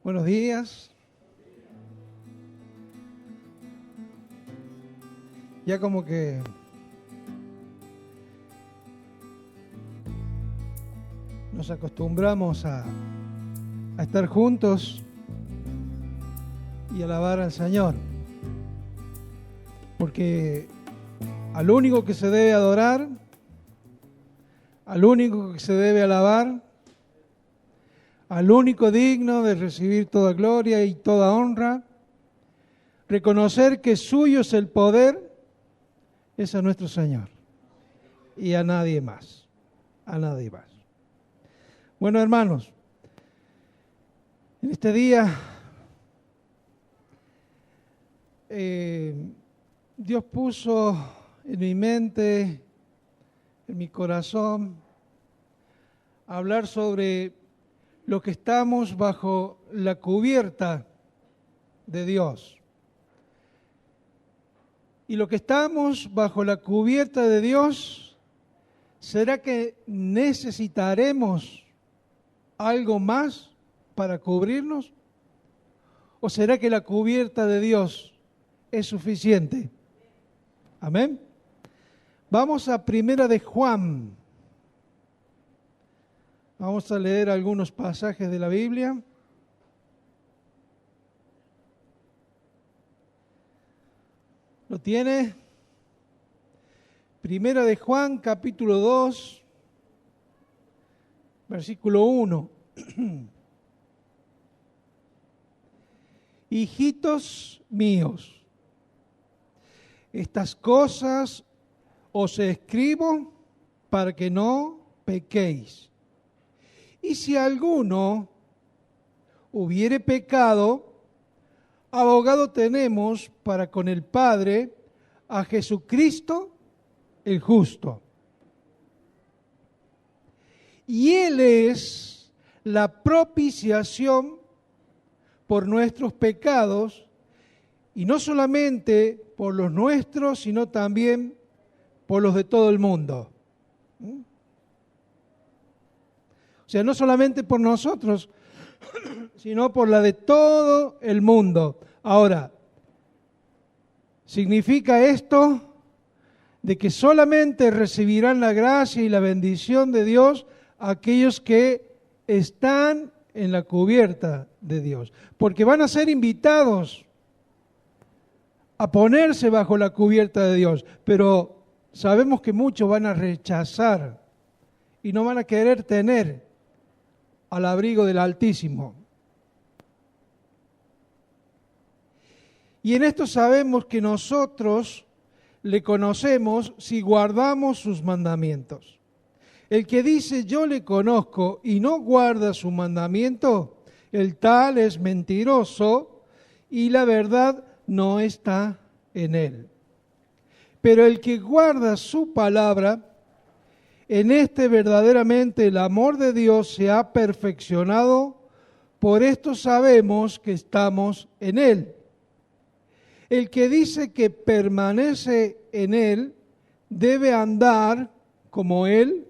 Buenos días. Ya como que nos acostumbramos a estar juntos y alabar al Señor, porque al único que se debe adorar, al único que se debe alabar, al único digno de recibir toda gloria y toda honra, reconocer que suyo es el poder, es a nuestro Señor y a nadie más, a nadie más. Bueno, hermanos, en este día Dios puso en mi mente, en mi corazón, hablar sobre lo que estamos bajo la cubierta de Dios. Y lo que estamos bajo la cubierta de Dios, ¿será que necesitaremos algo más para cubrirnos? ¿O será que la cubierta de Dios es suficiente? Amén. Vamos a Primera de Juan. Vamos a leer algunos pasajes de la Biblia. ¿Lo tiene? Primera de Juan, capítulo 2, versículo 1. Hijitos míos, estas cosas os escribo para que no pequéis. Y si alguno hubiere pecado, abogado tenemos para con el Padre a Jesucristo el justo. Y Él es la propiciación por nuestros pecados, y no solamente por los nuestros, sino también por los de todo el mundo. O sea, no solamente por nosotros, sino por la de todo el mundo. Ahora, ¿significa esto de que solamente recibirán la gracia y la bendición de Dios aquellos que están en la cubierta de Dios? Porque van a ser invitados a ponerse bajo la cubierta de Dios, pero sabemos que muchos van a rechazar y no van a querer tener al abrigo del Altísimo. Y en esto sabemos que nosotros le conocemos si guardamos sus mandamientos. El que dice yo le conozco y no guarda su mandamiento, el tal es mentiroso y la verdad no está en él. Pero el que guarda su palabra, en este verdaderamente el amor de Dios se ha perfeccionado, por esto sabemos que estamos en Él. El que dice que permanece en Él debe andar como Él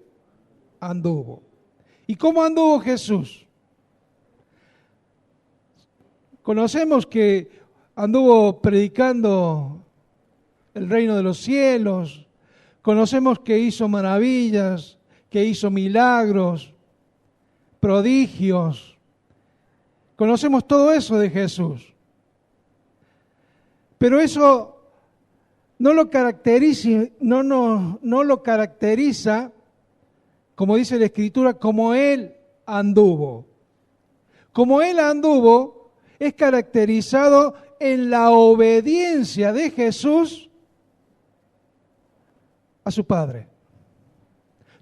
anduvo. ¿Y cómo anduvo Jesús? Conocemos que anduvo predicando el reino de los cielos. Conocemos que hizo maravillas, que hizo milagros, prodigios. Conocemos todo eso de Jesús. Pero eso no lo caracteriza, como dice la Escritura, como Él anduvo. Como Él anduvo es caracterizado en la obediencia de Jesús a su Padre.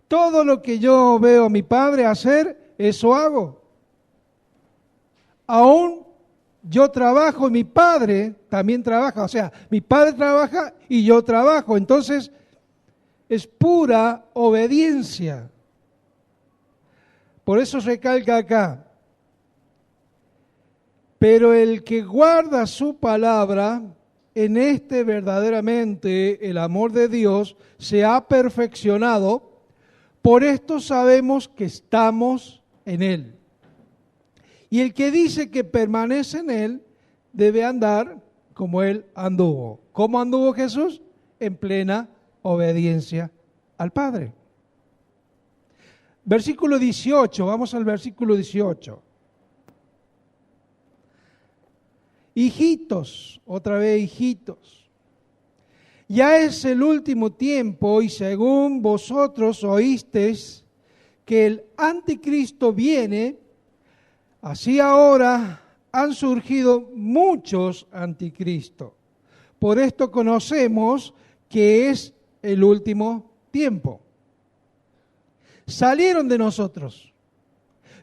Todo lo que yo veo a mi Padre hacer, eso hago. Aún yo trabajo y mi Padre también trabaja. O sea, mi Padre trabaja y yo trabajo. Entonces, es pura obediencia. Por eso recalca acá. Pero el que guarda su palabra, en este verdaderamente el amor de Dios se ha perfeccionado, por esto sabemos que estamos en Él. Y el que dice que permanece en Él debe andar como Él anduvo. ¿Cómo anduvo Jesús? En plena obediencia al Padre. Versículo 18, vamos al versículo 18. Hijitos, otra vez hijitos, ya es el último tiempo y según vosotros oísteis que el anticristo viene, así ahora han surgido muchos anticristos. Por esto conocemos que es el último tiempo. Salieron de nosotros,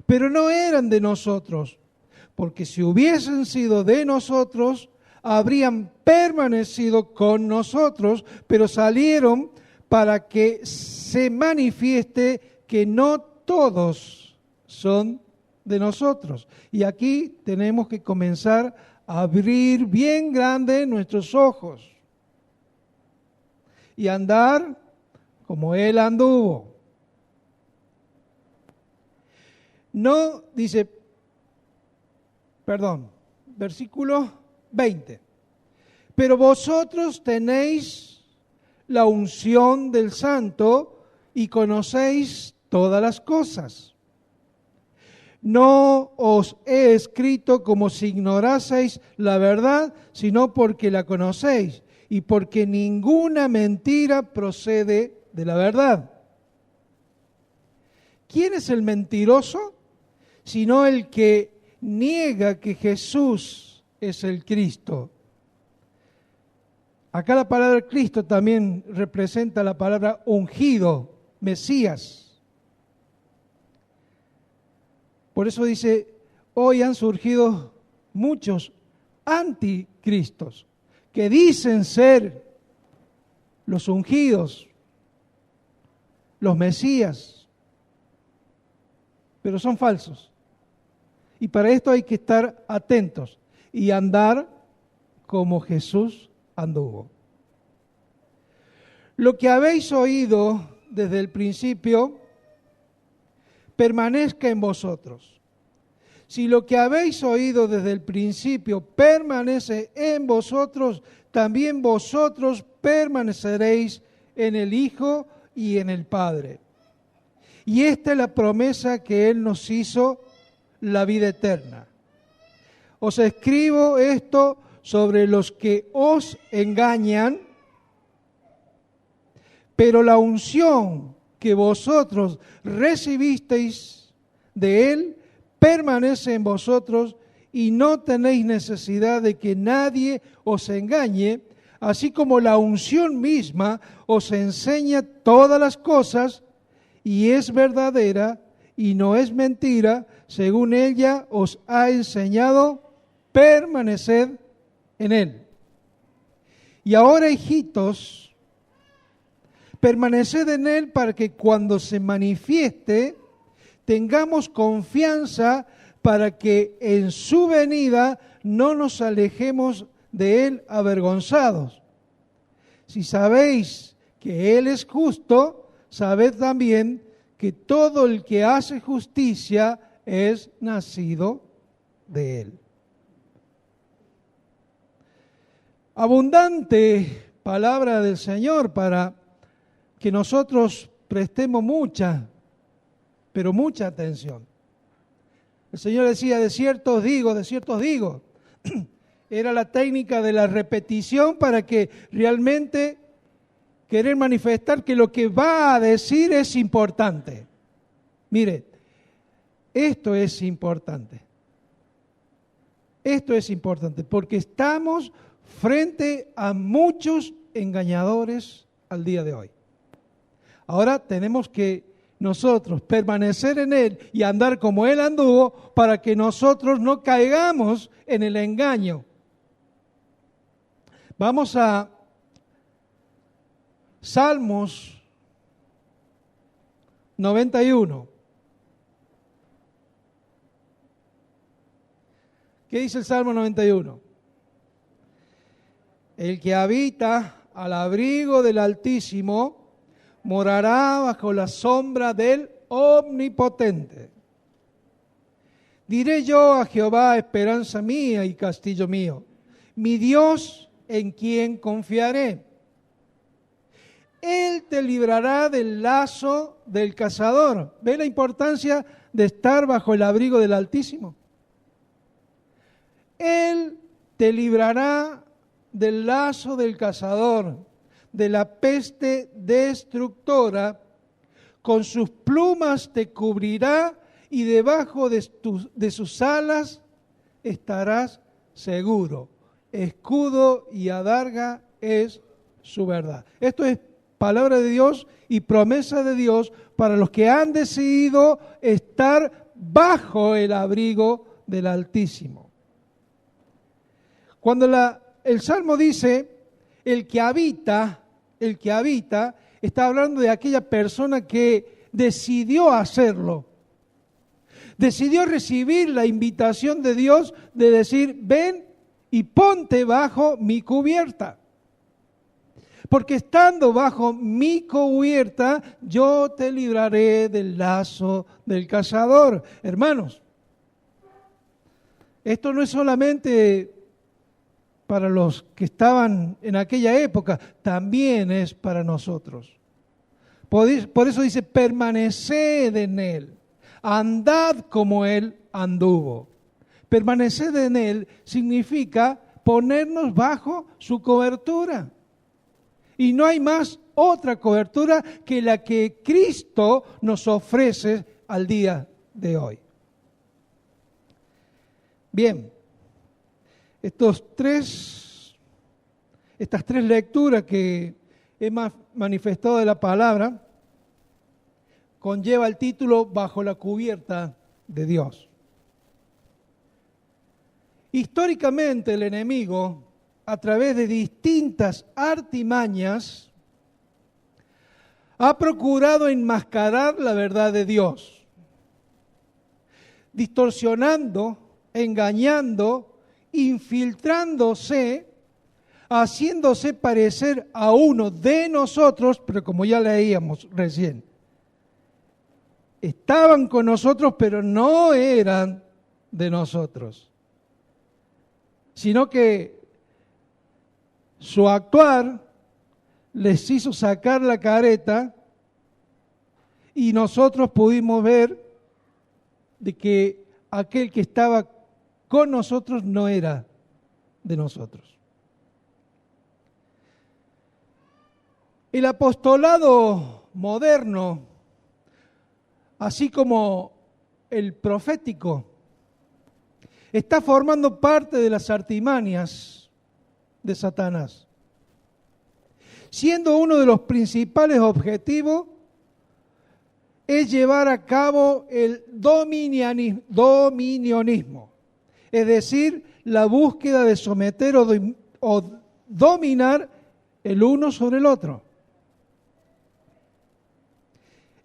pero no eran de nosotros, porque si hubiesen sido de nosotros, habrían permanecido con nosotros, pero salieron para que se manifieste que no todos son de nosotros. Y aquí tenemos que comenzar a abrir bien grande nuestros ojos y andar como Él anduvo. No, dice, versículo 20. Pero vosotros tenéis la unción del Santo y conocéis todas las cosas. No os he escrito como si ignoraseis la verdad, sino porque la conocéis y porque ninguna mentira procede de la verdad. ¿Quién es el mentiroso? Sino el que niega que Jesús es el Cristo. Acá la palabra Cristo también representa la palabra ungido, Mesías. Por eso dice, hoy han surgido muchos anticristos que dicen ser los ungidos, los Mesías, pero son falsos. Y para esto hay que estar atentos y andar como Jesús anduvo. Lo que habéis oído desde el principio permanezca en vosotros. Si lo que habéis oído desde el principio permanece en vosotros, también vosotros permaneceréis en el Hijo y en el Padre. Y esta es la promesa que Él nos hizo, la vida eterna. Os escribo esto sobre los que os engañan, pero la unción que vosotros recibisteis de Él permanece en vosotros y no tenéis necesidad de que nadie os engañe, así como la unción misma os enseña todas las cosas y es verdadera y no es mentira, según ella os ha enseñado, permaneced en Él. Y ahora, hijitos, permaneced en Él para que cuando se manifieste tengamos confianza para que en su venida no nos alejemos de Él avergonzados. Si sabéis que Él es justo, sabed también que todo el que hace justicia es nacido de Él. Abundante palabra del Señor para que nosotros prestemos mucha, pero mucha atención. El Señor decía, de cierto os digo, de cierto os digo. Era la técnica de la repetición para que realmente querer manifestar que lo que va a decir es importante. Mire, esto es importante. Esto es importante porque estamos frente a muchos engañadores al día de hoy. Ahora tenemos que nosotros permanecer en Él y andar como Él anduvo para que nosotros no caigamos en el engaño. Vamos a Salmos 91. ¿Qué dice el Salmo 91? El que habita al abrigo del Altísimo morará bajo la sombra del Omnipotente. Diré yo a Jehová, esperanza mía y castillo mío, mi Dios en quien confiaré. Él te librará del lazo del cazador. ¿Ve la importancia de estar bajo el abrigo del Altísimo? Él te librará del lazo del cazador, de la peste destructora. Con sus plumas te cubrirá y debajo de sus alas estarás seguro. Escudo y adarga es su verdad. Esto es palabra de Dios y promesa de Dios para los que han decidido estar bajo el abrigo del Altísimo. Cuando el Salmo dice, el que habita, está hablando de aquella persona que decidió hacerlo. Decidió recibir la invitación de Dios de decir, ven y ponte bajo mi cubierta. Porque estando bajo mi cubierta, yo te libraré del lazo del cazador. Hermanos, esto no es solamente para los que estaban en aquella época, también es para nosotros. Por eso dice, permaneced en él, andad como él anduvo. Permanecer en él significa ponernos bajo su cobertura. Y no hay más otra cobertura que la que Cristo nos ofrece al día de hoy. Bien, estas tres lecturas que he manifestado de la palabra conlleva el título Bajo la cubierta de Dios. Históricamente el enemigo, a través de distintas artimañas, ha procurado enmascarar la verdad de Dios, distorsionando, engañando, infiltrándose, haciéndose parecer a uno de nosotros, pero como ya leíamos recién, estaban con nosotros, pero no eran de nosotros, sino que su actuar les hizo sacar la careta y nosotros pudimos ver de que aquel que estaba con nosotros no era de nosotros. El apostolado moderno, así como el profético, está formando parte de las artimañas de Satanás, siendo uno de los principales objetivos es llevar a cabo el dominionismo, es decir, la búsqueda de someter o dominar el uno sobre el otro.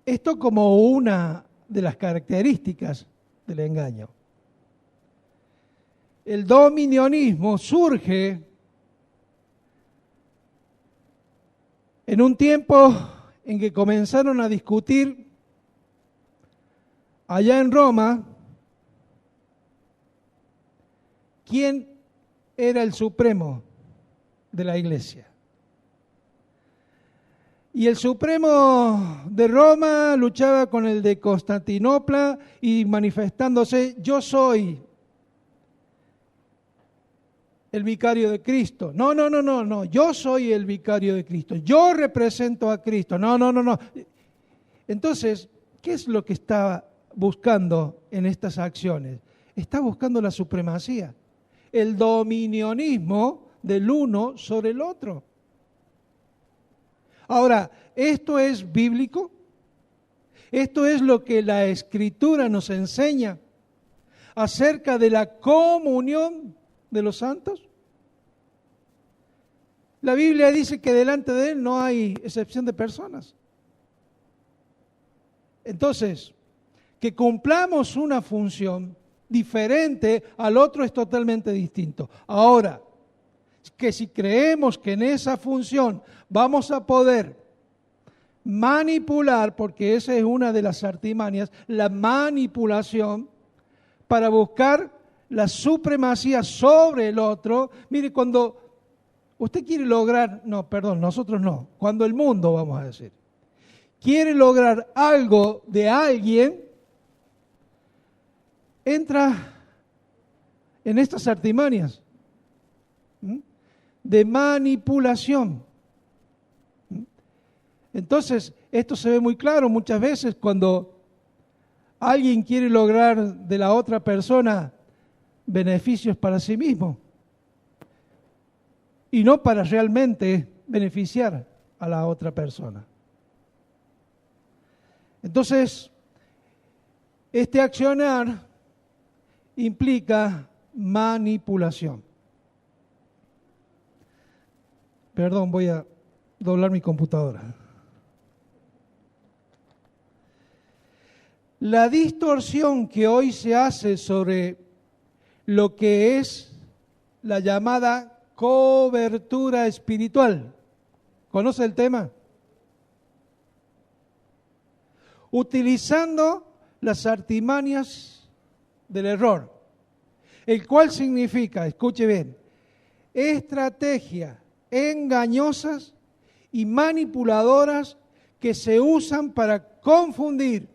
Esto como una de las características del engaño. El dominionismo surge en un tiempo en que comenzaron a discutir allá en Roma quién era el supremo de la iglesia. Y el supremo de Roma luchaba con el de Constantinopla y manifestándose, yo soy el vicario de Cristo. No, yo soy el vicario de Cristo. Yo represento a Cristo. No. Entonces, ¿qué es lo que está buscando en estas acciones? Está buscando la supremacía, el dominionismo del uno sobre el otro. Ahora, ¿esto es bíblico? ¿Esto es lo que la Escritura nos enseña acerca de la comunión de los santos? La Biblia dice que delante de Él no hay excepción de personas. Entonces, que cumplamos una función diferente al otro es totalmente distinto. Ahora, que si creemos que en esa función vamos a poder manipular, porque esa es una de las artimañas, la manipulación, para buscar la supremacía sobre el otro. Mire, cuando usted quiere lograr, nosotros no, cuando el mundo, vamos a decir, quiere lograr algo de alguien, entra en estas artimañas de manipulación. Entonces, esto se ve muy claro muchas veces cuando alguien quiere lograr de la otra persona beneficios para sí mismo y no para realmente beneficiar a la otra persona. Entonces, este accionar implica manipulación. Perdón, voy a doblar mi computadora. La distorsión que hoy se hace sobre lo que es la llamada cobertura espiritual. ¿Conoce el tema? Utilizando las artimañas del error, el cual significa, escuche bien, estrategias engañosas y manipuladoras que se usan para confundir,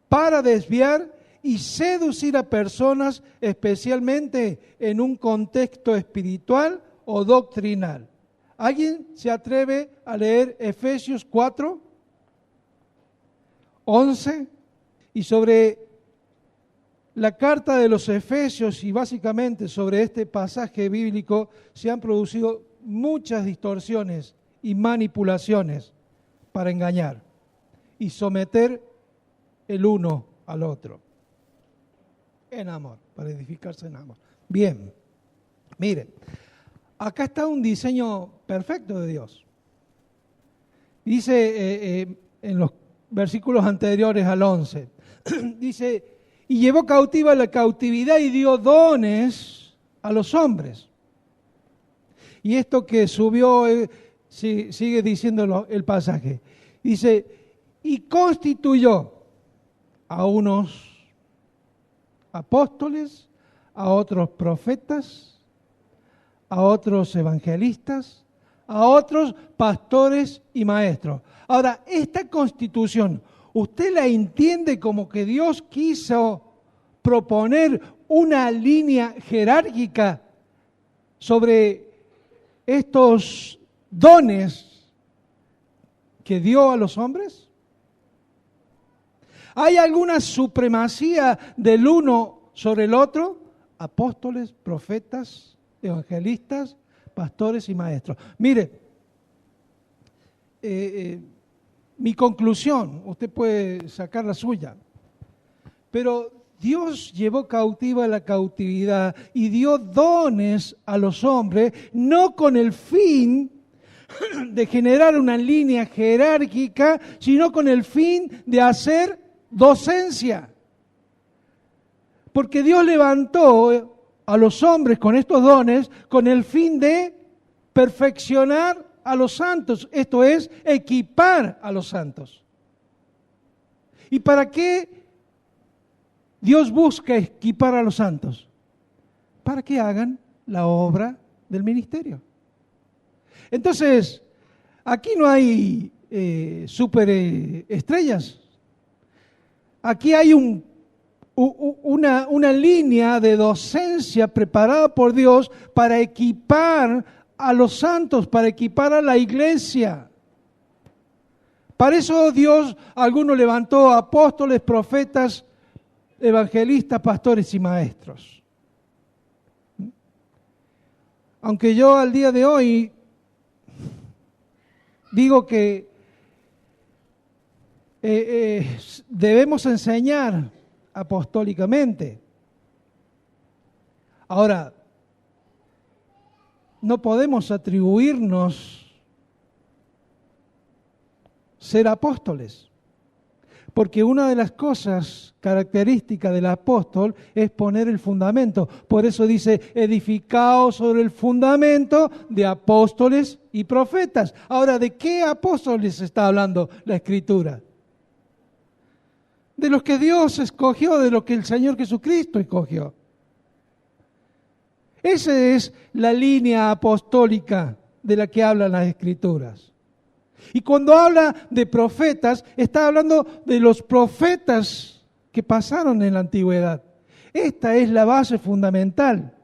para desviar y seducir a personas, especialmente en un contexto espiritual o doctrinal. ¿Alguien se atreve a leer Efesios 4, 11? Y sobre la carta de los Efesios y básicamente sobre este pasaje bíblico se han producido muchas distorsiones y manipulaciones para engañar y someter el uno al otro. En amor, para edificarse en amor. Bien, miren, acá está un diseño perfecto de Dios. Dice en los versículos anteriores al 11, dice, y llevó cautiva la cautividad y dio dones a los hombres. Y esto que subió, sigue diciendo el pasaje, dice, y constituyó a unos apóstoles, a otros profetas, a otros evangelistas, a otros pastores y maestros. Ahora, esta constitución, ¿usted la entiende como que Dios quiso proponer una línea jerárquica sobre estos dones que dio a los hombres? ¿Hay alguna supremacía del uno sobre el otro? Apóstoles, profetas, evangelistas, pastores y maestros. Mire, mi conclusión, usted puede sacar la suya, pero Dios llevó cautiva la cautividad y dio dones a los hombres, no con el fin de generar una línea jerárquica, sino con el fin de hacer docencia. Porque Dios levantó a los hombres con estos dones con el fin de perfeccionar a los santos, esto es, equipar a los santos. ¿Y para qué Dios busca equipar a los santos? Para que hagan la obra del ministerio. Entonces, aquí no hay superestrellas. Aquí hay una línea de docencia preparada por Dios para equipar a los santos, para equipar a la iglesia. Para eso Dios, algunos levantó apóstoles, profetas, evangelistas, pastores y maestros. Aunque yo al día de hoy digo que debemos enseñar apostólicamente. Ahora, no podemos atribuirnos ser apóstoles, porque una de las cosas características del apóstol es poner el fundamento. Por eso dice, edificaos sobre el fundamento de apóstoles y profetas. Ahora, ¿de qué apóstoles está hablando la Escritura? de los que Dios escogió, de lo que el Señor Jesucristo escogió. Esa es la línea apostólica de la que hablan las Escrituras. Y cuando habla de profetas, está hablando de los profetas que pasaron en la antigüedad. Esta es la base fundamental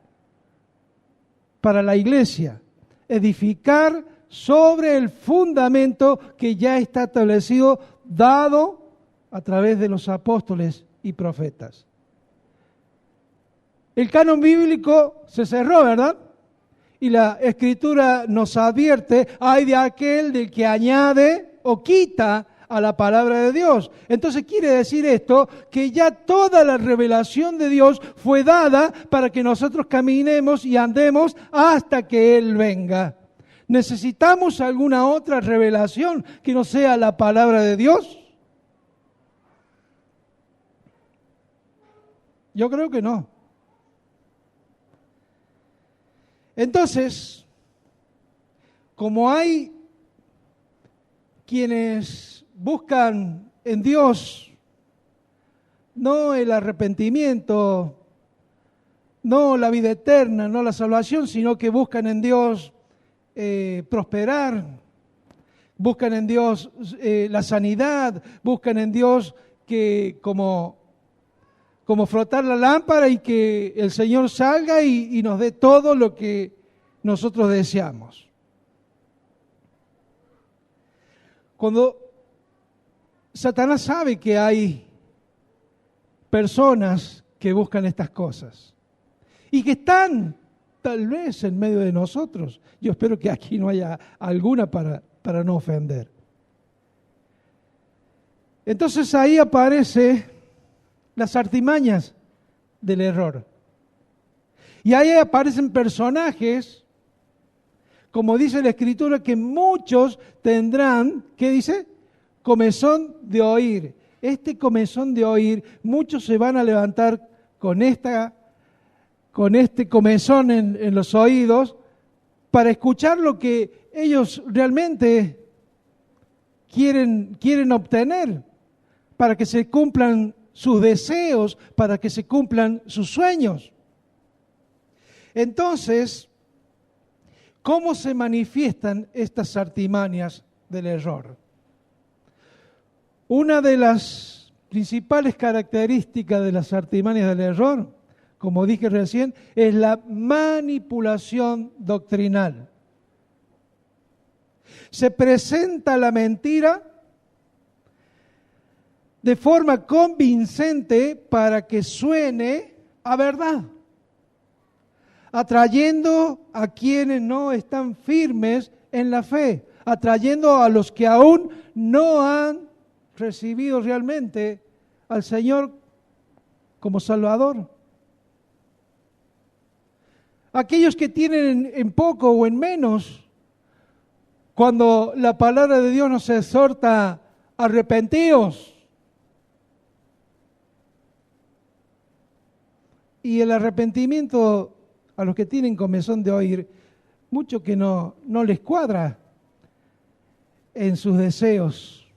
para la iglesia, edificar sobre el fundamento que ya está establecido, dado a través de los apóstoles y profetas. El canon bíblico se cerró, ¿verdad? Y la Escritura nos advierte, hay de aquel del que añade o quita a la palabra de Dios. Entonces quiere decir esto, que ya toda la revelación de Dios fue dada para que nosotros caminemos y andemos hasta que Él venga. ¿Necesitamos alguna otra revelación que no sea la palabra de Dios? Yo creo que no. Entonces, como hay quienes buscan en Dios no el arrepentimiento, no la vida eterna, no la salvación, sino que buscan en Dios prosperar, buscan en Dios la sanidad, buscan en Dios que como frotar la lámpara y que el Señor salga y nos dé todo lo que nosotros deseamos. Cuando Satanás sabe que hay personas que buscan estas cosas y que están tal vez en medio de nosotros, yo espero que aquí no haya alguna para no ofender. Entonces ahí aparece las artimañas del error. Y ahí aparecen personajes, como dice la Escritura, que muchos tendrán, ¿qué dice? Comezón de oír. Este comezón de oír, muchos se van a levantar con este comezón en los oídos para escuchar lo que ellos realmente quieren obtener, para que se cumplan sus deseos, para que se cumplan sus sueños. Entonces, ¿cómo se manifiestan estas artimañas del error? Una de las principales características de las artimañas del error, como dije recién, es la manipulación doctrinal. Se presenta la mentira de forma convincente para que suene a verdad, atrayendo a quienes no están firmes en la fe, atrayendo a los que aún no han recibido realmente al Señor como Salvador. Aquellos que tienen en poco o en menos, cuando la palabra de Dios nos exhorta, arrepentíos. Y el arrepentimiento a los que tienen comezón de oír, mucho que no les cuadra en sus deseos.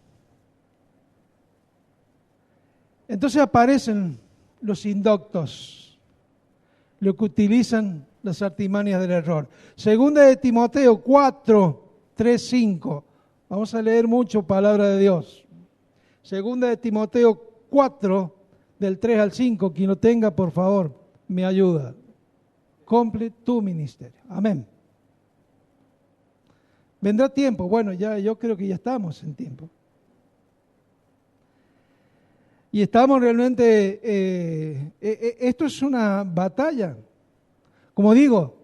Entonces aparecen los indoctos, los que utilizan las artimañas del error. Segunda de Timoteo 4, 3, 5. Vamos a leer mucho palabra de Dios. Segunda de Timoteo 4, del 3 al 5. Quien lo tenga, por favor, me ayuda. Cumple tu ministerio. Amén. ¿Vendrá tiempo? Bueno, yo creo que ya estamos en tiempo. Y estamos realmente, esto es una batalla. Como digo,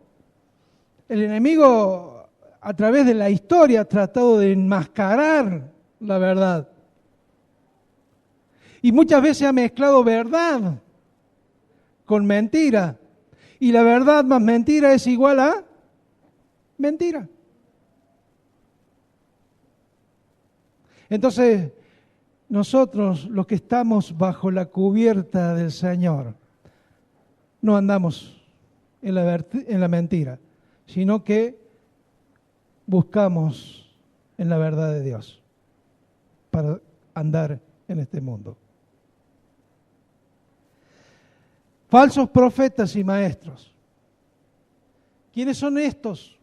el enemigo a través de la historia ha tratado de enmascarar la verdad. Y muchas veces ha mezclado verdad con mentira. Y la verdad más mentira es igual a mentira. Entonces, nosotros, los que estamos bajo la cubierta del Señor, no andamos en la mentira, sino que buscamos en la verdad de Dios para andar en este mundo. falsos profetas y maestros. ¿Quiénes son estos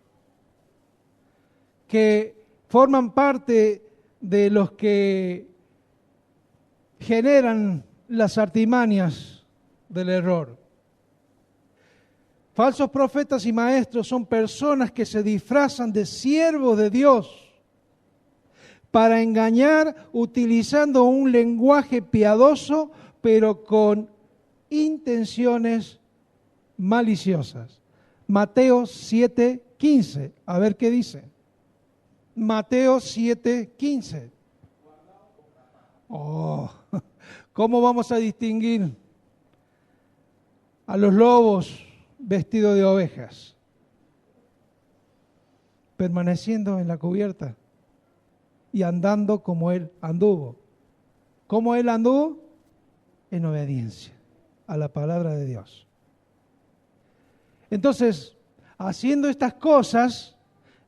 que forman parte de los que generan las artimañas del error? Falsos profetas y maestros son personas que se disfrazan de siervos de Dios para engañar utilizando un lenguaje piadoso, pero con intenciones maliciosas. Mateo 7:15. A ver qué dice. Mateo 7:15. ¿Cómo vamos a distinguir a los lobos vestidos de ovejas? Permaneciendo en la cubierta y andando como Él anduvo. ¿Cómo Él anduvo? En obediencia a la palabra de Dios. Entonces, haciendo estas cosas,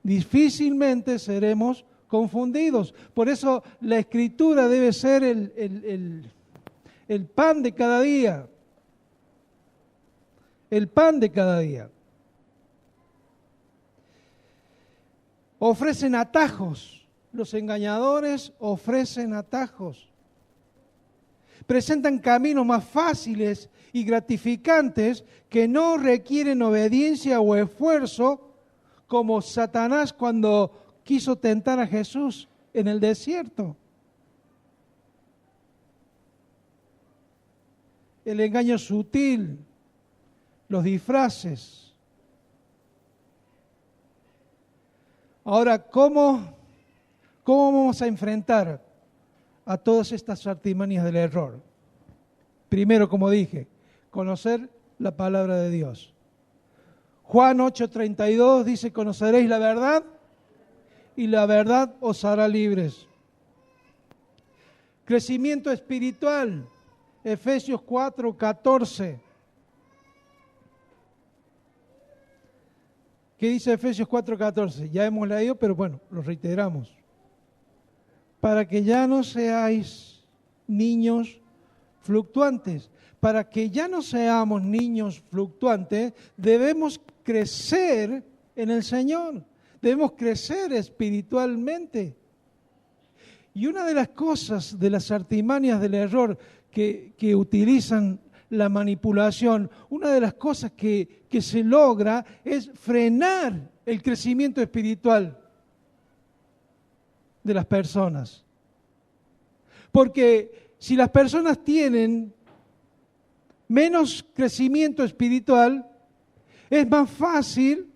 difícilmente seremos confundidos. Por eso la Escritura debe ser el pan de cada día. El pan de cada día. Ofrecen atajos. Los engañadores ofrecen atajos. Presentan caminos más fáciles y gratificantes que no requieren obediencia o esfuerzo, como Satanás cuando quiso tentar a Jesús en el desierto. El engaño sutil, los disfraces. Ahora, ¿cómo vamos a enfrentar a todas estas artimañas del error? Primero, como dije, conocer la palabra de Dios. Juan 8:32 dice: conoceréis la verdad y la verdad os hará libres. Crecimiento espiritual, Efesios 4:14. ¿Qué dice Efesios 4:14? Ya hemos leído, pero bueno, lo reiteramos. Para que ya no seáis niños fluctuantes. Para que ya no seamos niños fluctuantes, debemos crecer en el Señor. Debemos crecer espiritualmente. Y una de las cosas, de las artimañas del error que utilizan la manipulación, una de las cosas que se logra es frenar el crecimiento espiritual de las personas. Porque si las personas tienen menos crecimiento espiritual, es más fácil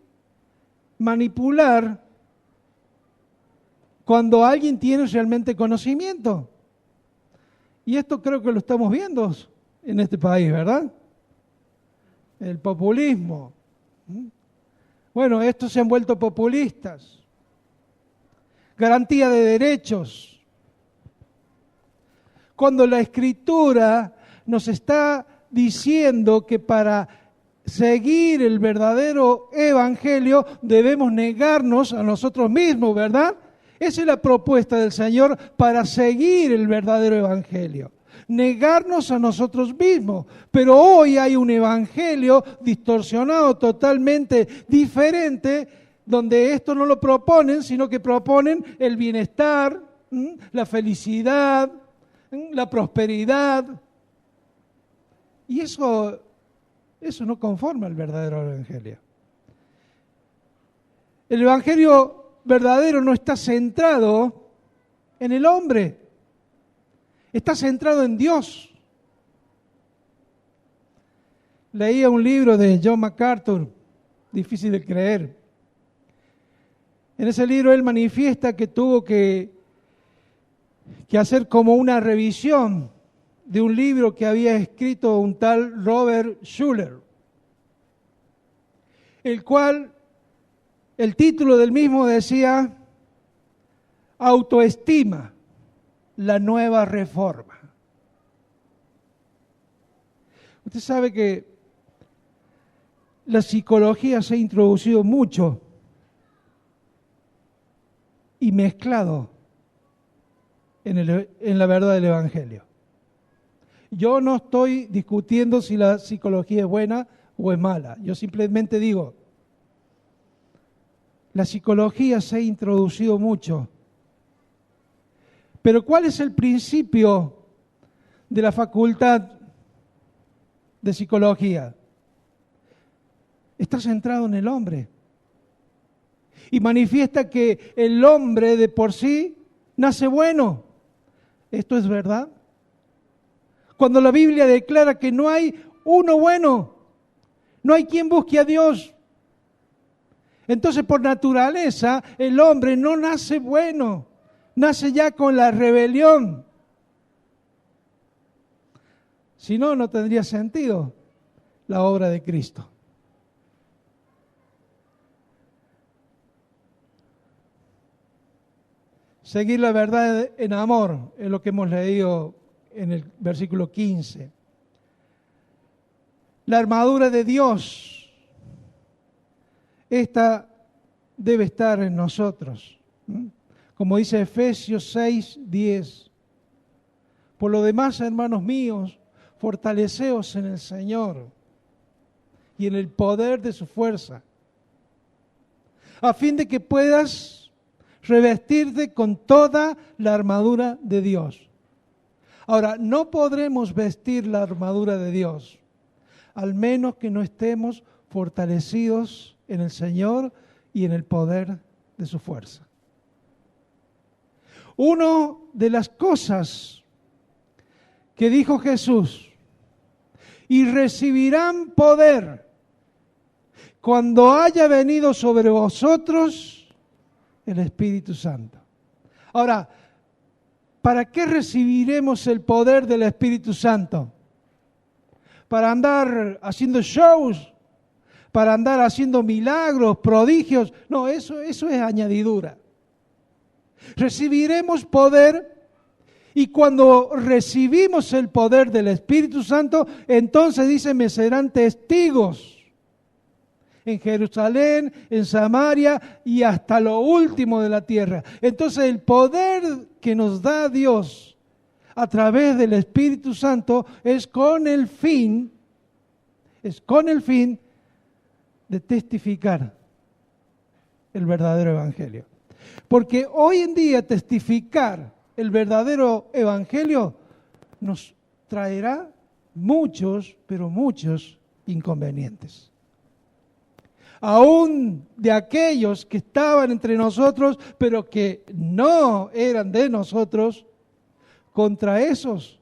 manipular cuando alguien tiene realmente conocimiento. Y esto creo que lo estamos viendo en este país, ¿verdad? El populismo. Bueno, estos se han vuelto populistas. Garantía de derechos. Cuando la Escritura nos está diciendo que para seguir el verdadero evangelio debemos negarnos a nosotros mismos, ¿verdad? Esa es la propuesta del Señor para seguir el verdadero evangelio. Negarnos a nosotros mismos. Pero hoy hay un evangelio distorsionado, totalmente diferente, donde esto no lo proponen, sino que proponen el bienestar, la felicidad, la prosperidad. Y eso no conforma al verdadero evangelio. El evangelio verdadero no está centrado en el hombre, está centrado en Dios. Leía un libro de John MacArthur, difícil de creer. En ese libro él manifiesta que tuvo que hacer como una revisión de un libro que había escrito un tal Robert Schuller, el cual, el título del mismo decía: Autoestima, la nueva reforma. Usted sabe que la psicología se ha introducido mucho y mezclado en la verdad del evangelio. Yo no estoy discutiendo si la psicología es buena o es mala. Yo simplemente digo, la psicología se ha introducido mucho. Pero ¿cuál es el principio de la facultad de psicología? Está centrado en el hombre. Y manifiesta que el hombre de por sí nace bueno. ¿Esto es verdad? Cuando la Biblia declara que no hay uno bueno, no hay quien busque a Dios. Entonces, por naturaleza, el hombre no nace bueno, nace ya con la rebelión. Si no, no tendría sentido la obra de Cristo. Seguir la verdad en amor es lo que hemos leído en el versículo 15. La armadura de Dios, esta debe estar en nosotros. Como dice Efesios 6:10. Por lo demás, hermanos míos, fortaleceos en el Señor y en el poder de su fuerza, a fin de que puedas revestirte con toda la armadura de Dios. Ahora, no podremos vestir la armadura de Dios, al menos que no estemos fortalecidos en el Señor y en el poder de su fuerza. Una de las cosas que dijo Jesús, y recibirán poder cuando haya venido sobre vosotros el Espíritu Santo. Ahora, ¿para qué recibiremos el poder del Espíritu Santo? ¿Para andar haciendo shows? ¿Para andar haciendo milagros, prodigios? No, eso es añadidura. Recibiremos poder y cuando recibimos el poder del Espíritu Santo, entonces dice, me serán testigos en Jerusalén, en Samaria y hasta lo último de la tierra. Entonces el poder que nos da Dios a través del Espíritu Santo es con el fin de testificar el verdadero evangelio. Porque hoy en día testificar el verdadero evangelio nos traerá muchos, pero muchos inconvenientes. Aún de aquellos que estaban entre nosotros, pero que no eran de nosotros, contra esos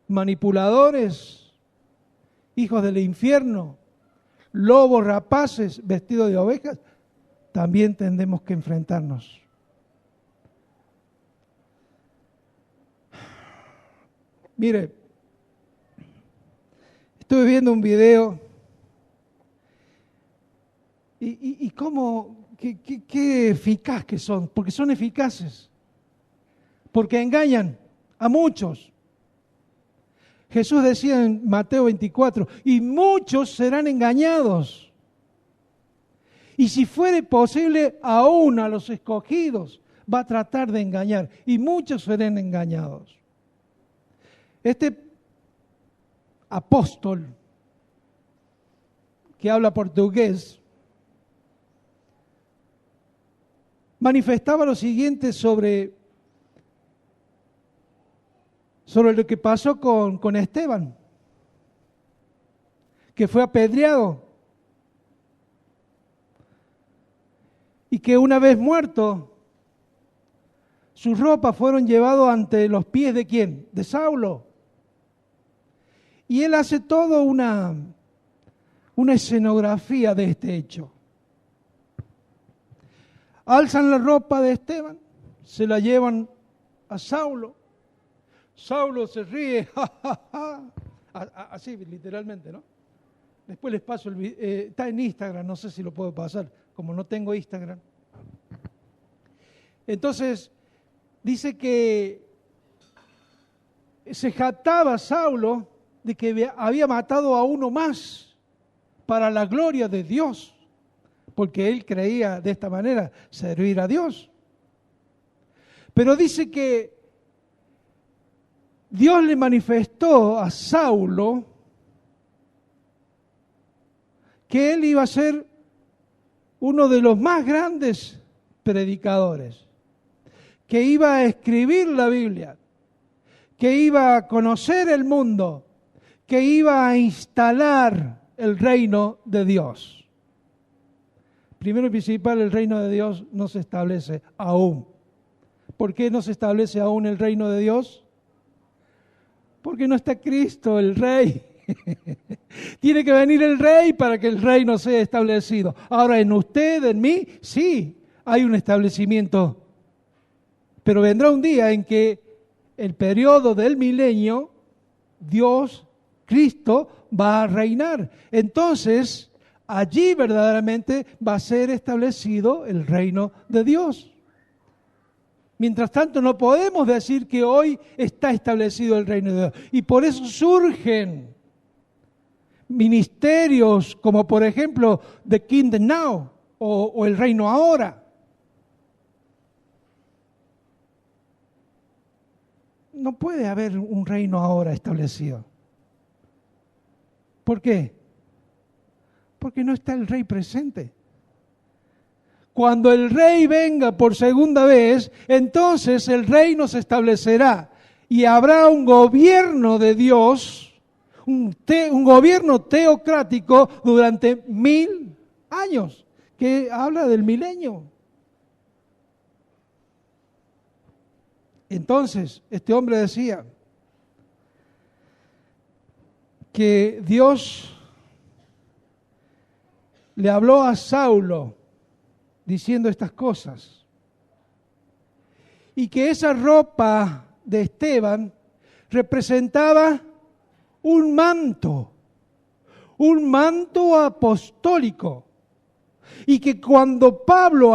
manipuladores, hijos del infierno, lobos rapaces vestidos de ovejas, también tendremos que enfrentarnos. Mire, estuve viendo un video y cómo, qué eficaz que son, porque son eficaces, porque engañan a muchos. Jesús decía en Mateo 24, y muchos serán engañados. Y si fuere posible, aún a los escogidos va a tratar de engañar, y muchos serán engañados. Este apóstol que habla portugués manifestaba lo siguiente sobre lo que pasó con Esteban, que fue apedreado y que una vez muerto, sus ropas fueron llevadas ante los pies ¿de quién? De Saulo. Y él hace toda una escenografía de este hecho. Alzan la ropa de Esteban, se la llevan a Saulo. Saulo se ríe, ja, ja, ja. Así literalmente, ¿no? Después les paso el video, está en Instagram, no sé si lo puedo pasar, como no tengo Instagram. Entonces, dice que se jactaba Saulo de que había matado a uno más para la gloria de Dios, porque él creía de esta manera servir a Dios. Pero dice que Dios le manifestó a Saulo que él iba a ser uno de los más grandes predicadores, que iba a escribir la Biblia, que iba a conocer el mundo, que iba a instalar el reino de Dios. Primero y principal, el reino de Dios no se establece aún. ¿Por qué no se establece aún el reino de Dios? Porque no está Cristo, el Rey. Tiene que venir el Rey para que el reino sea establecido. Ahora, en usted, en mí, sí, hay un establecimiento. Pero vendrá un día en que el periodo del milenio, Dios, Cristo, va a reinar. Entonces, allí verdaderamente va a ser establecido el reino de Dios. Mientras tanto, no podemos decir que hoy está establecido el reino de Dios. Y por eso surgen ministerios como, por ejemplo, The Kingdom Now o el reino ahora. No puede haber un reino ahora establecido. ¿Por qué? Porque no está el rey presente. Cuando el rey venga por segunda vez, entonces el reino se establecerá y habrá un gobierno de Dios, un gobierno teocrático durante 1000 años, que habla del milenio. Entonces, este hombre decía que Dios le habló a Saulo diciendo estas cosas, y que esa ropa de Esteban representaba un manto apostólico, y que cuando Pablo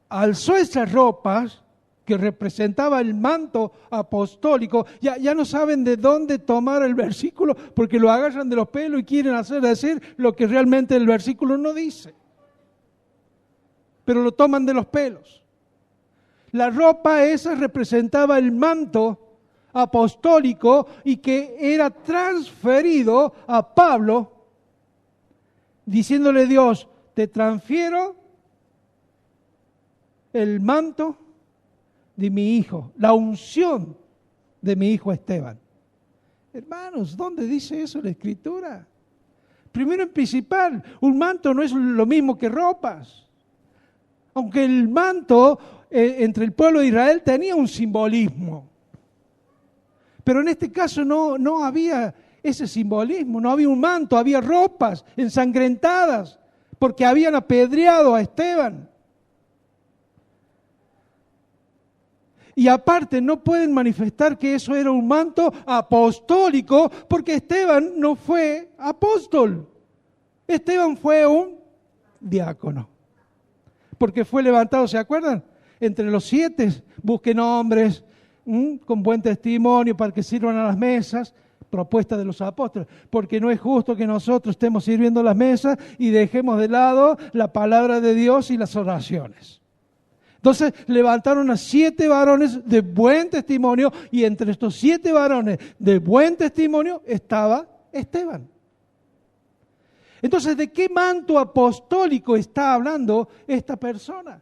alzó esas ropas que representaba el manto apostólico, ya no saben de dónde tomar el versículo, porque lo agarran de los pelos y quieren hacer decir lo que realmente el versículo no dice, pero lo toman de los pelos. La ropa esa representaba el manto apostólico y que era transferido a Pablo, diciéndole Dios, te transfiero el manto de mi hijo, la unción de mi hijo Esteban. Hermanos, ¿dónde dice eso la Escritura? Primero en principal, un manto no es lo mismo que ropas. Aunque el manto entre el pueblo de Israel tenía un simbolismo. Pero en este caso no había ese simbolismo, no había un manto, había ropas ensangrentadas porque habían apedreado a Esteban. Y aparte no pueden manifestar que eso era un manto apostólico porque Esteban no fue apóstol. Esteban fue un diácono. Porque fue levantado, ¿se acuerdan? Entre los 7, busquen hombres con buen testimonio para que sirvan a las mesas, propuesta de los apóstoles. Porque no es justo que nosotros estemos sirviendo las mesas y dejemos de lado la palabra de Dios y las oraciones. Entonces levantaron a 7 varones de buen testimonio y entre estos 7 varones de buen testimonio estaba Esteban. Entonces, ¿de qué manto apostólico está hablando esta persona?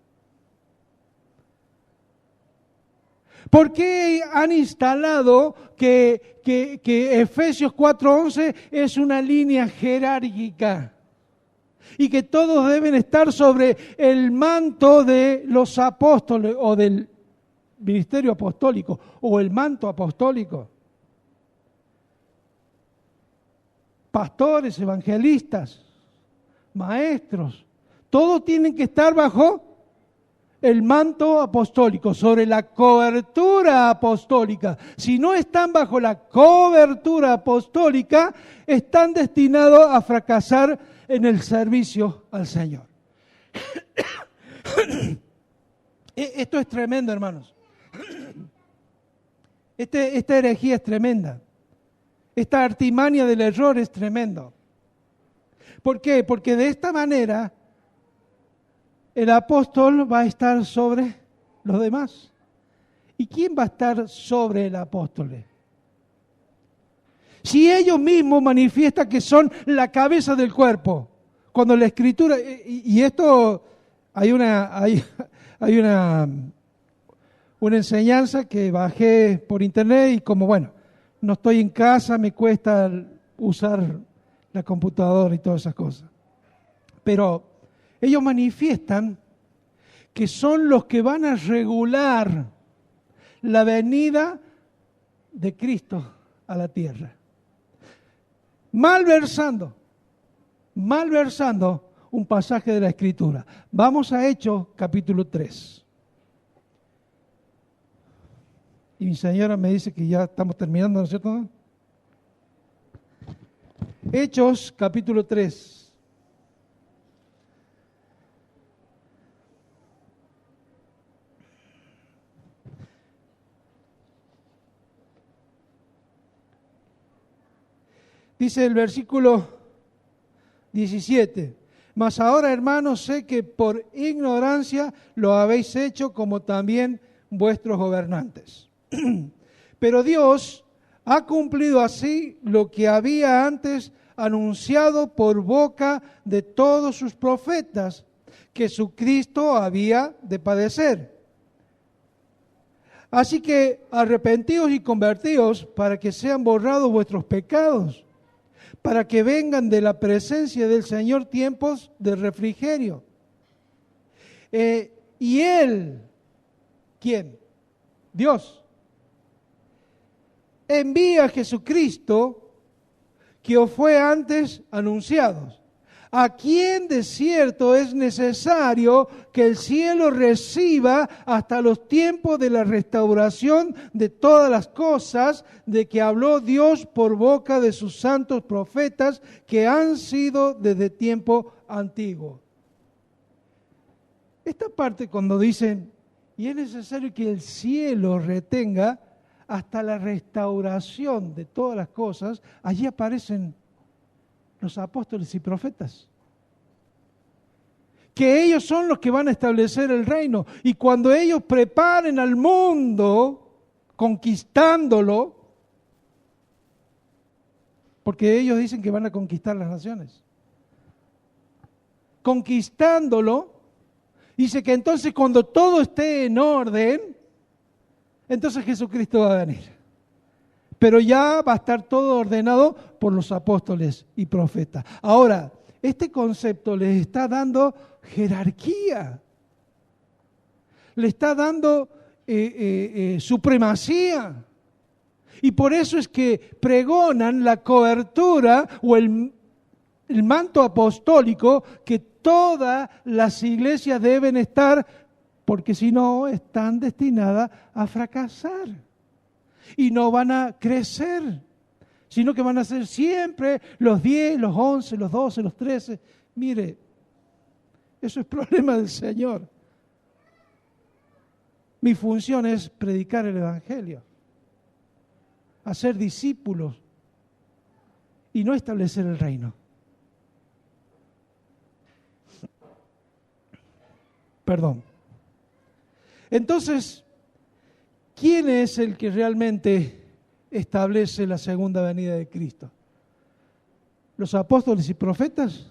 ¿Por qué han instalado que Efesios 4:11 es una línea jerárquica? Y que todos deben estar sobre el manto de los apóstoles o del ministerio apostólico o el manto apostólico. Pastores, evangelistas, maestros, todos tienen que estar bajo el manto apostólico, sobre la cobertura apostólica. Si no están bajo la cobertura apostólica, están destinados a fracasar en el servicio al Señor. Esto es tremendo, hermanos. Esta herejía es tremenda. Esta artimaña del error es tremendo. ¿Por qué? Porque de esta manera el apóstol va a estar sobre los demás. ¿Y quién va a estar sobre el apóstol? Si ellos mismos manifiestan que son la cabeza del cuerpo, cuando la Escritura, y esto hay una enseñanza que bajé por internet y como bueno, no estoy en casa, me cuesta usar la computadora y todas esas cosas. Pero ellos manifiestan que son los que van a regular la venida de Cristo a la tierra. Malversando un pasaje de la Escritura. Vamos a Hechos capítulo 3. Y mi señora me dice que ya estamos terminando, ¿no es cierto? Hechos capítulo 3. Dice el versículo 17, mas ahora, hermanos, sé que por ignorancia lo habéis hecho como también vuestros gobernantes. Pero Dios ha cumplido así lo que había antes anunciado por boca de todos sus profetas, que su Cristo había de padecer. Así que arrepentíos y convertíos para que sean borrados vuestros pecados, para que vengan de la presencia del Señor tiempos de refrigerio. Y Él, ¿quién? Dios. Envía a Jesucristo, que os fue antes anunciado, a quien de cierto es necesario que el cielo reciba hasta los tiempos de la restauración de todas las cosas, de que habló Dios por boca de sus santos profetas que han sido desde tiempo antiguo. Esta parte cuando dicen, y es necesario que el cielo retenga hasta la restauración de todas las cosas, allí aparecen los apóstoles y profetas, que ellos son los que van a establecer el reino, y cuando ellos preparen al mundo, conquistándolo, porque ellos dicen que van a conquistar las naciones, conquistándolo, dice que entonces cuando todo esté en orden, entonces Jesucristo va a venir. Pero ya va a estar todo ordenado por los apóstoles y profetas. Ahora, este concepto les está dando jerarquía, le está dando supremacía. Y por eso es que pregonan la cobertura o el manto apostólico que todas las iglesias deben estar, porque si no están destinadas a fracasar. Y no van a crecer, sino que van a ser siempre los 10, los 11, los 12, los 13. Mire, eso es problema del Señor. Mi función es predicar el Evangelio, hacer discípulos y no establecer el reino. Perdón. Entonces, ¿quién es el que realmente establece la segunda venida de Cristo? ¿Los apóstoles y profetas?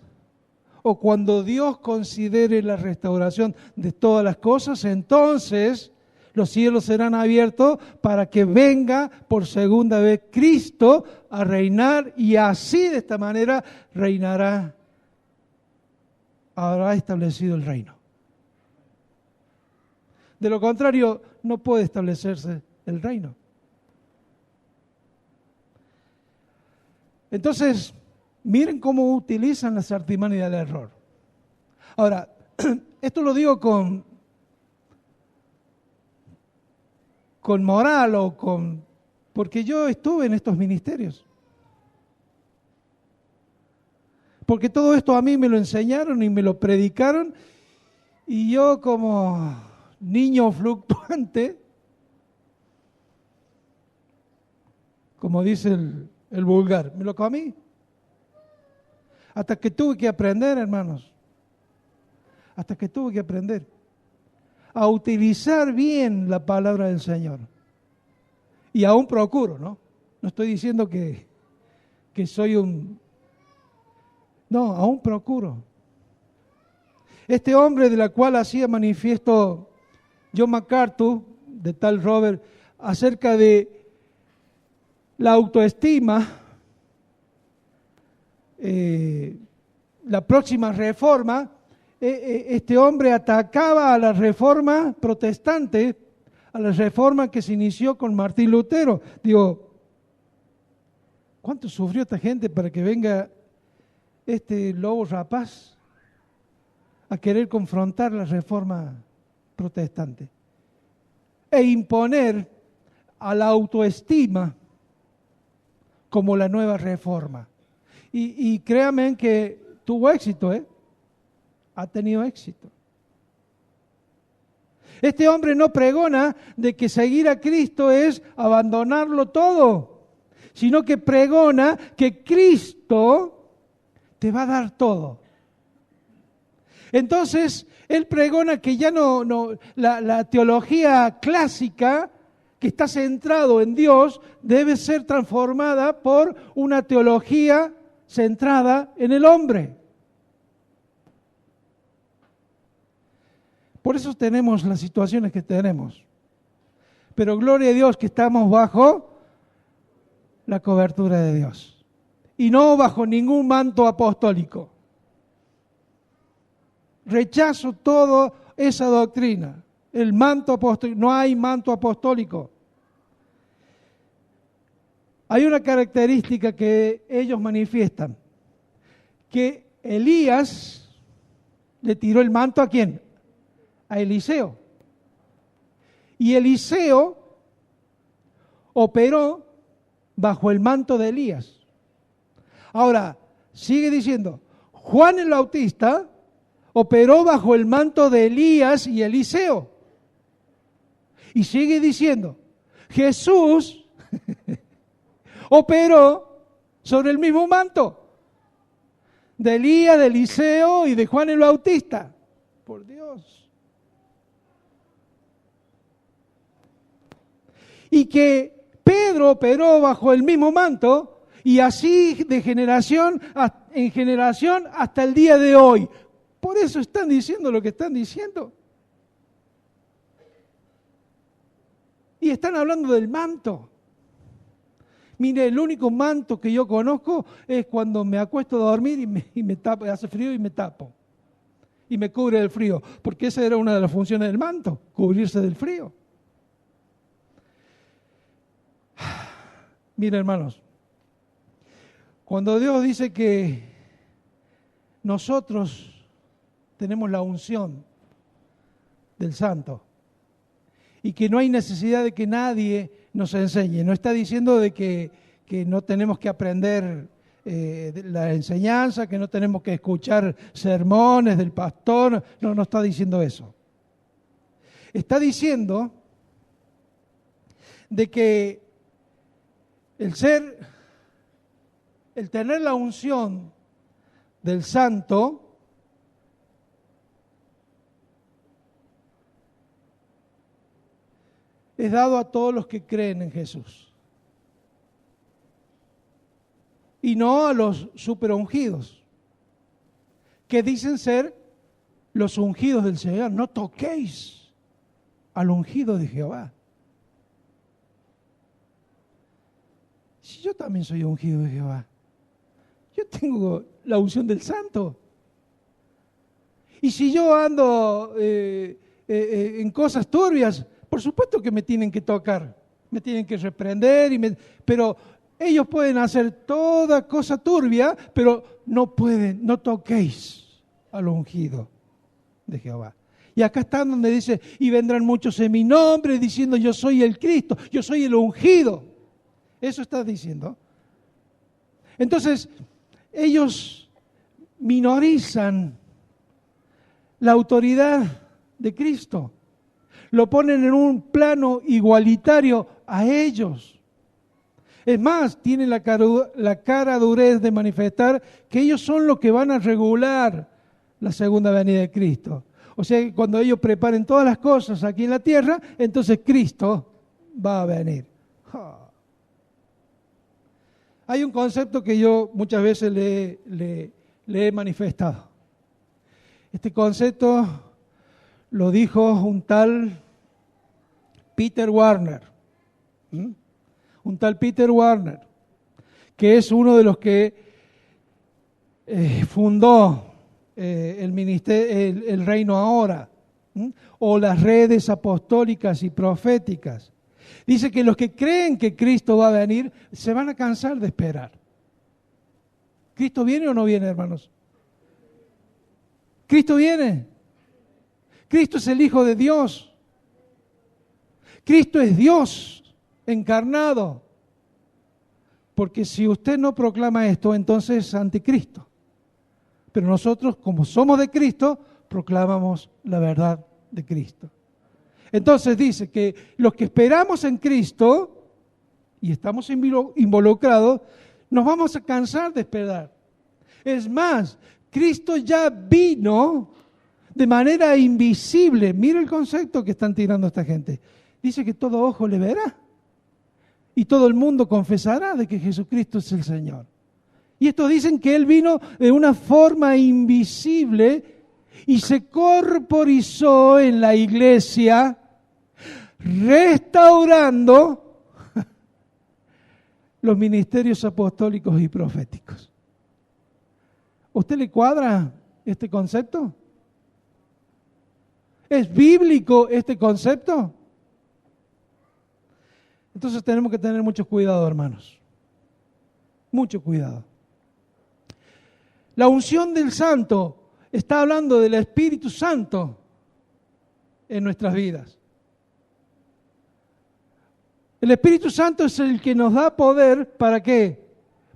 ¿O cuando Dios considere la restauración de todas las cosas, entonces los cielos serán abiertos para que venga por segunda vez Cristo a reinar, y así de esta manera reinará, habrá establecido el reino? De lo contrario, no puede establecerse el reino. Entonces, miren cómo utilizan las artimañas del error. Ahora, esto lo digo con moral porque yo estuve en estos ministerios. Porque todo esto a mí me lo enseñaron y me lo predicaron, y yo como niño fluctuante, como dice el vulgar, me lo comí. Hasta que tuve que aprender, hermanos, hasta que tuve que aprender a utilizar bien la palabra del Señor. Y aún procuro, ¿no? No estoy diciendo que que soy un... No, aún procuro. Este hombre de la cual hacía manifiesto John MacArthur, de tal Robert, acerca de la autoestima, la próxima reforma, este hombre atacaba a la reforma protestante, a la reforma que se inició con Martín Lutero. Digo, ¿cuánto sufrió esta gente para que venga este lobo rapaz a querer confrontar la reforma protestante e imponer a la autoestima como la nueva reforma? Y créanme que tuvo éxito, ha tenido éxito. Este hombre no pregona de que seguir a Cristo es abandonarlo todo, sino que pregona que Cristo te va a dar todo. Entonces, él pregona que ya la teología clásica, que está centrado en Dios, debe ser transformada por una teología centrada en el hombre. Por eso tenemos las situaciones que tenemos. Pero gloria a Dios que estamos bajo la cobertura de Dios. Y no bajo ningún manto apostólico. Rechazo toda esa doctrina. El manto apostólico. No hay manto apostólico. Hay una característica que ellos manifiestan. Que Elías le tiró el manto ¿a quién? A Eliseo. Y Eliseo operó bajo el manto de Elías. Ahora, sigue diciendo, Juan el Bautista operó bajo el manto de Elías y Eliseo. Y sigue diciendo, Jesús operó sobre el mismo manto de Elías, de Eliseo y de Juan el Bautista. Por Dios. Y que Pedro operó bajo el mismo manto y así de generación en generación hasta el día de hoy. Por eso están diciendo lo que están diciendo. Y están hablando del manto. Mire, el único manto que yo conozco es cuando me acuesto a dormir y me tapo, hace frío y me tapo. Y me cubre del frío, porque esa era una de las funciones del manto, cubrirse del frío. Mira, hermanos, cuando Dios dice que nosotros tenemos la unción del Santo y que no hay necesidad de que nadie nos enseñe, no está diciendo de que no tenemos que aprender la enseñanza, que no tenemos que escuchar sermones del pastor, no está diciendo eso. Está diciendo de que el tener la unción del Santo es dado a todos los que creen en Jesús. Y no a los superungidos, que dicen ser los ungidos del Señor. No toquéis al ungido de Jehová. Si yo también soy ungido de Jehová, yo tengo la unción del Santo. Y si yo ando en cosas turbias, por supuesto que me tienen que tocar, me tienen que reprender, pero ellos pueden hacer toda cosa turbia, pero no pueden, no toquéis al ungido de Jehová. Y acá está donde dice, y vendrán muchos en mi nombre diciendo yo soy el Cristo, yo soy el ungido. Eso está diciendo. Entonces, ellos minorizan la autoridad de Cristo. Lo ponen en un plano igualitario a ellos. Es más, tienen la cara durez de manifestar que ellos son los que van a regular la segunda venida de Cristo. O sea que cuando ellos preparen todas las cosas aquí en la tierra, entonces Cristo va a venir. Hay un concepto que yo muchas veces le he manifestado. Este concepto lo dijo un tal Peter Warner. Un tal Peter Warner, que es uno de los que fundó el ministerio, el Reino Ahora, o las redes apostólicas y proféticas. Dice que los que creen que Cristo va a venir se van a cansar de esperar. ¿Cristo viene o no viene, hermanos? ¿Cristo viene? Cristo es el Hijo de Dios. Cristo es Dios encarnado. Porque si usted no proclama esto, entonces es anticristo. Pero nosotros, como somos de Cristo, proclamamos la verdad de Cristo. Entonces dice que los que esperamos en Cristo y estamos involucrados, nos vamos a cansar de esperar. Es más, Cristo ya vino de manera invisible. Mira el concepto que están tirando esta gente. Dice que todo ojo le verá y todo el mundo confesará de que Jesucristo es el Señor. Y estos dicen que Él vino de una forma invisible y se corporizó en la iglesia, restaurando los ministerios apostólicos y proféticos. ¿Usted le cuadra este concepto? ¿Es bíblico este concepto? Entonces tenemos que tener mucho cuidado, hermanos. Mucho cuidado. La unción del Santo está hablando del Espíritu Santo en nuestras vidas. El Espíritu Santo es el que nos da poder, ¿para qué?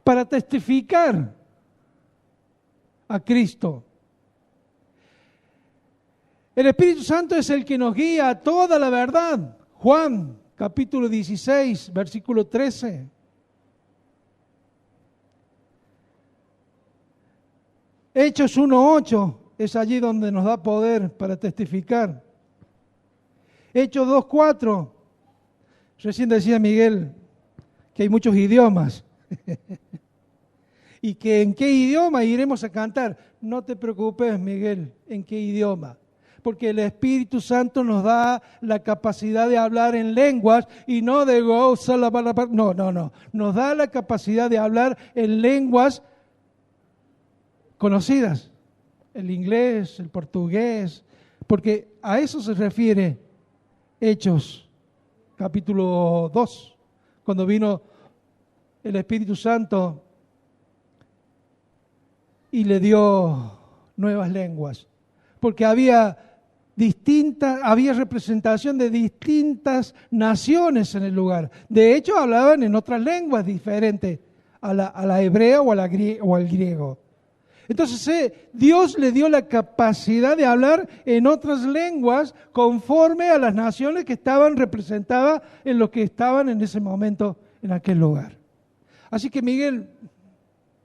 Para testificar a Cristo. El Espíritu Santo es el que nos guía a toda la verdad. Juan, capítulo 16, versículo 13. Hechos 1:8 es allí donde nos da poder para testificar. Hechos 2:4. Recién decía Miguel que hay muchos idiomas. ¿Y que en qué idioma iremos a cantar? No te preocupes, Miguel, ¿en qué idioma? Porque el Espíritu Santo nos da la capacidad de hablar en lenguas y no de no. Nos da la capacidad de hablar en lenguas conocidas. El inglés, el portugués, porque a eso se refiere Hechos, capítulo 2, cuando vino el Espíritu Santo y le dio nuevas lenguas. Porque había representación de distintas naciones en el lugar. De hecho, hablaban en otras lenguas diferentes a la hebrea o al griego. Entonces, Dios le dio la capacidad de hablar en otras lenguas conforme a las naciones que estaban representadas en los que estaban en ese momento en aquel lugar. Así que, Miguel,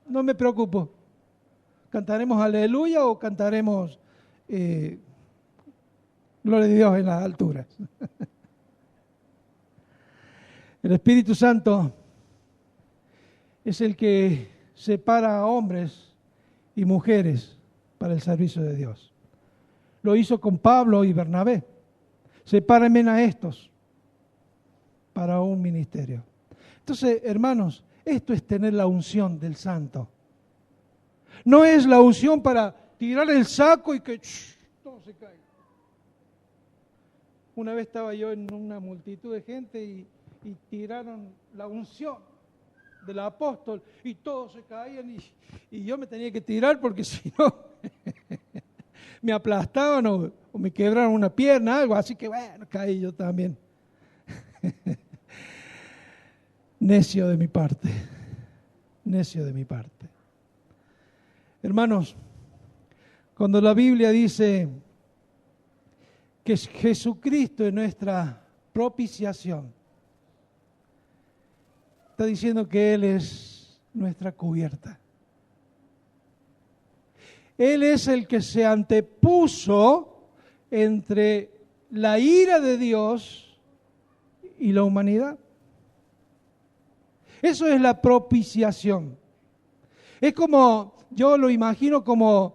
no me preocupo. ¿Cantaremos aleluya o cantaremos gloria a Dios en las alturas? El Espíritu Santo es el que separa a hombres y mujeres para el servicio de Dios. Lo hizo con Pablo y Bernabé. Sepárenme a estos para un ministerio. Entonces, hermanos, esto es tener la unción del Santo. No es la unción para tirar el saco y que todo se caiga. Una vez estaba yo en una multitud de gente y tiraron la unción del apóstol y todos se caían y yo me tenía que tirar porque si no me aplastaban o me quebraron una pierna, algo, así que bueno, caí yo también. Necio de mi parte, necio de mi parte. Hermanos, cuando la Biblia dice que Jesucristo es nuestra propiciación, está diciendo que Él es nuestra cubierta. Él es el que se antepuso entre la ira de Dios y la humanidad. Eso es la propiciación. Es como, yo lo imagino como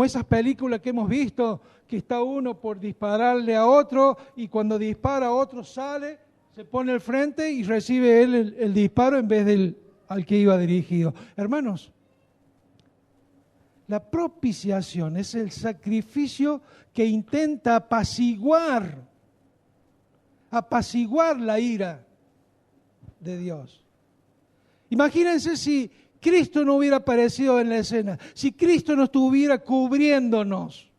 esas películas que hemos visto, que está uno por dispararle a otro y cuando dispara a otro sale, se pone al frente y recibe él el disparo en vez del al que iba dirigido. Hermanos, la propiciación es el sacrificio que intenta apaciguar la ira de Dios. Imagínense si Cristo no hubiera aparecido en la escena, si Cristo no estuviera cubriéndonos,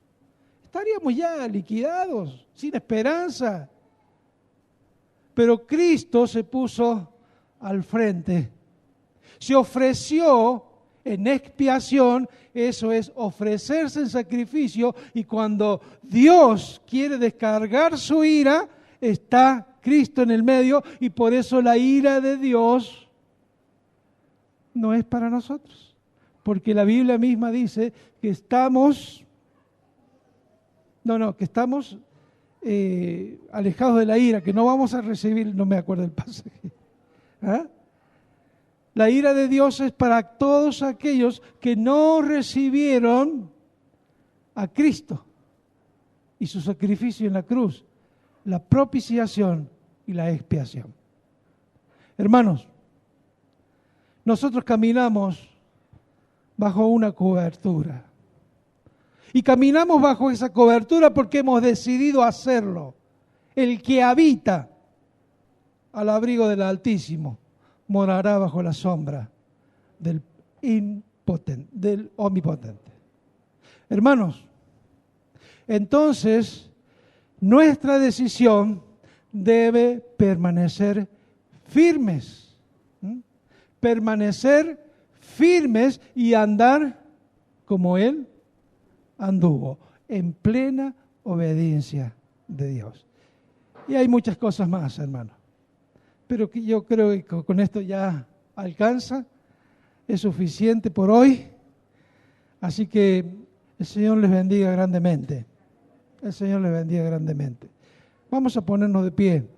estaríamos ya liquidados, sin esperanza. Pero Cristo se puso al frente, se ofreció en expiación, eso es ofrecerse en sacrificio, y cuando Dios quiere descargar su ira, está Cristo en el medio, y por eso la ira de Dios no es para nosotros, porque la Biblia misma dice que estamos alejados de la ira, que no vamos a recibir, no me acuerdo el pasaje. ¿Ah? La ira de Dios es para todos aquellos que no recibieron a Cristo y su sacrificio en la cruz, la propiciación y la expiación. Hermanos, nosotros caminamos bajo una cobertura. Y caminamos bajo esa cobertura porque hemos decidido hacerlo. El que habita al abrigo del Altísimo morará bajo la sombra del Omnipotente. Hermanos, entonces nuestra decisión debe permanecer firmes. Permanecer firmes y andar como Él anduvo, en plena obediencia de Dios. Y hay muchas cosas más, hermano. Pero que yo creo que con esto ya alcanza, es suficiente por hoy. Así que el Señor les bendiga grandemente. El Señor les bendiga grandemente. Vamos a ponernos de pie.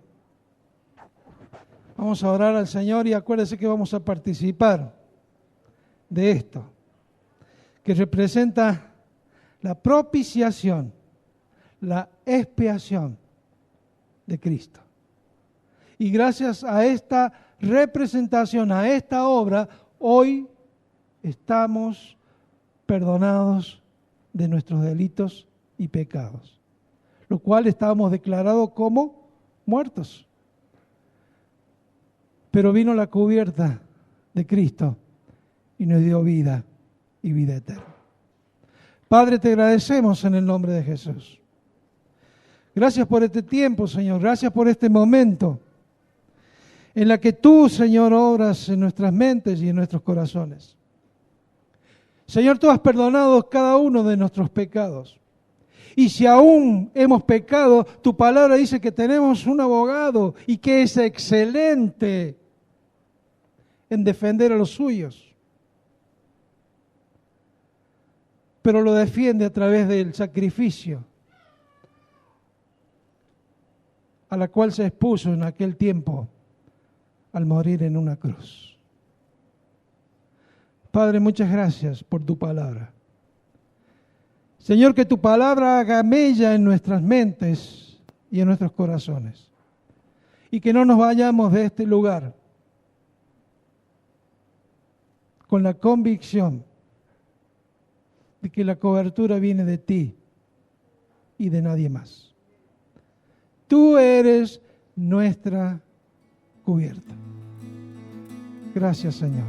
Vamos a orar al Señor y acuérdense que vamos a participar de esto, que representa la propiciación, la expiación de Cristo. Y gracias a esta representación, a esta obra, hoy estamos perdonados de nuestros delitos y pecados, lo cual estábamos declarados como muertos. Pero vino la cubierta de Cristo y nos dio vida y vida eterna. Padre, te agradecemos en el nombre de Jesús. Gracias por este tiempo, Señor. Gracias por este momento en la que tú, Señor, obras en nuestras mentes y en nuestros corazones. Señor, tú has perdonado cada uno de nuestros pecados. Y si aún hemos pecado, tu palabra dice que tenemos un abogado y que es excelente en defender a los suyos. Pero lo defiende a través del sacrificio a la cual se expuso en aquel tiempo al morir en una cruz. Padre, muchas gracias por tu palabra. Señor, que tu palabra haga mella en nuestras mentes y en nuestros corazones. Y que no nos vayamos de este lugar con la convicción de que la cobertura viene de ti y de nadie más. Tú eres nuestra cubierta. Gracias, Señor.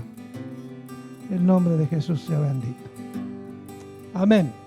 El nombre de Jesús sea bendito. Amén.